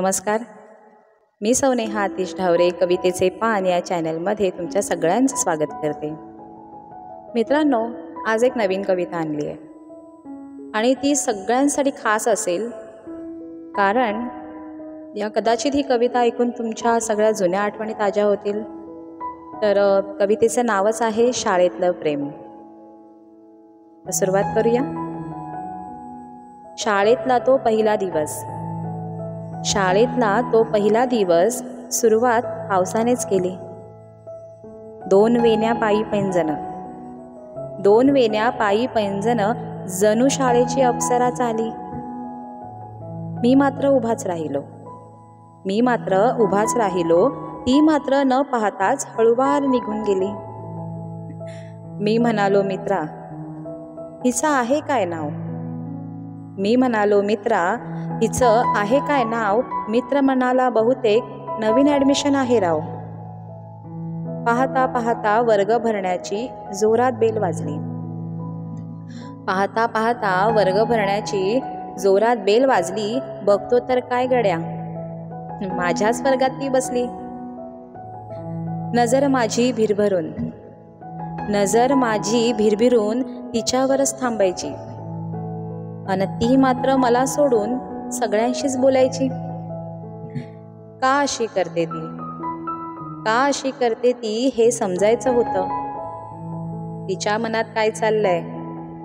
नमस्कार, मी सौनेहा आतिश ढावरे कवितेचे पान या चॅनलमध्ये तुमच्या सगळ्यांचं स्वागत करते। मित्रांनो, आज एक नवीन कविता आणली आहे आणि ती सगळ्यांसाठी खास असेल, कारण कदाचित ही कविता ऐकून तुमच्या सगळ्या जुन्या आठवणी ताज्या होतील। तर कवितेचं नावच आहे शाळेतलं प्रेम। तर सुरुवात करूया। शाळेतला तो पहिला दिवस, शाळेतला तो पहिला दिवस सुरुवात पावसानेच केली। दोन वेण्या पायी पैंजण, दोन वेण्या पायी पैंजण, जणू शाळेची अप्सराच आली। मी मात्र उभाच राहिलो, मी मात्र उभाच राहिलो, ती मात्र न पाहताच हळूवार निघून गेली। मी म्हणालो, मित्रा हिचं आहे काय नाव? मी म्हणालो, मित्रा हिचं आहे काय नाव? मित्र म्हणाला, बहुतेक नवीन ॲडमिशन आहे राव। पाहता पाहता वर्ग भरण्याची जोरात बेल वाजली, पाहता पाहता वर्ग भरण्याची जोरात बेल वाजली। बघतो तर काय गड्या, माझ्याच वर्गात ती बसली। नजर माझी भिरभरून, नजर माझी भिरभिरून तिच्यावरच थांबायची, अन ती मात्र मला सोडून सगळ्यांशीच बोलायची। का अशी करते ती, का अशी करते ती हे समजायचं होतं, तिच्या मनात काय चाललंय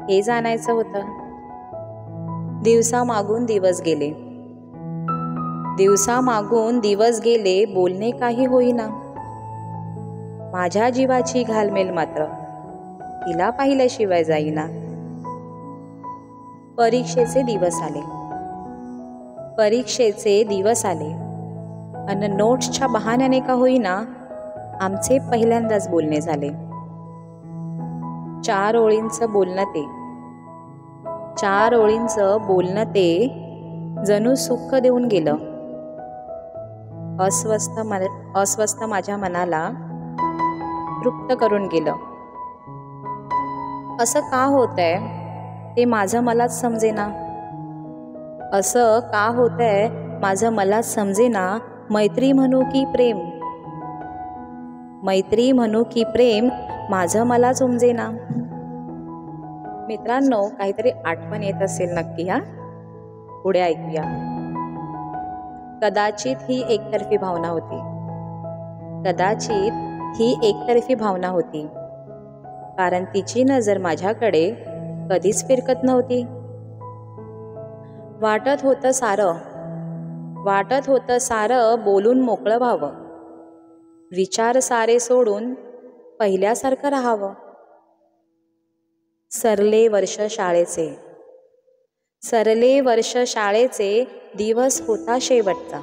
हे जाणायचं होतं। दिवसामागून दिवस गेले, दिवसामागून दिवस गेले, बोलणे काही होईना। माझ्या जीवाची घालमेल मात्र तिला पाहिल्याशिवाय जाईना। परीक्षेचे दिवस आले, परीक्षेचे दिवस आले, अन नोट्सच्या बहाण्याने का होईना आमचे पहिल्यांदाच बोलणे झाले। 4 ओळींचं बोलणं ते, 4 ओळींचं बोलणं ते जणू सुख देऊन गेलं। अस्वस्थ माझ्या मनाला तृप्त करून गेलं। असं का होतंय ते माझं मलाच समजेना, असं का होतंय माझं मलाच समजेना। मैत्री म्हणू की प्रेम, मैत्री म्हणू की प्रेम, माझं मलाच उमजेना। मित्रांनो, काहीतरी आठवण येत असेल नक्की, पुढे ऐकूया। कदाचित ही एकतर्फी भावना होती, कदाचित ही एकतर्फी भावना होती, कारण तिची नजर माझ्याकडे कधीच फिरकत नव्हती। वाटत होतं सारं, वाटत होतं सारं बोलून मोकळं व्हावं, विचार सारे सोडून पहिल्यासारखं राहावं। सरले वर्ष शाळेचे, सरले वर्ष शाळेचे, दिवस होता शेवटचा।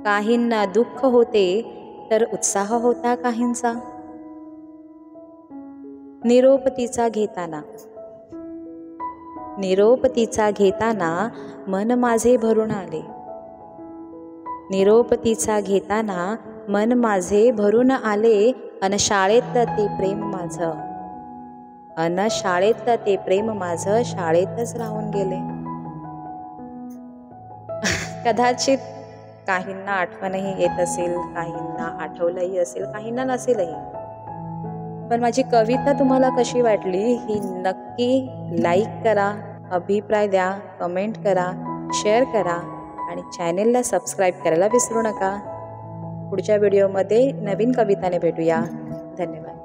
काहींना दुःख होते तर उत्साह होता काहींचा। निरोप तिचा घेताना, निरोप तिचा घेताना मन माझे भरून आले, निरोप तिचा घेताना मन माझे भरून आले। अन शाळेतलं ते प्रेम माझं, अन शाळेतलं ते प्रेम माझं शाळेतच राहून गेले। कदाचित काहींना आठवणही येत असेल, काहींना आठवलंही असेल, काहींना नसेलही। पण माझी कविता तुम्हाला कशी वाटली ही नक्की लाईक करा, अभिप्राय द्या, कमेंट करा, शेअर करा आणि चॅनेलला सबस्क्राईब करायला विसरू नका। पुढच्या व्हिडिओमध्ये नवीन कविताने भेटूया। धन्यवाद।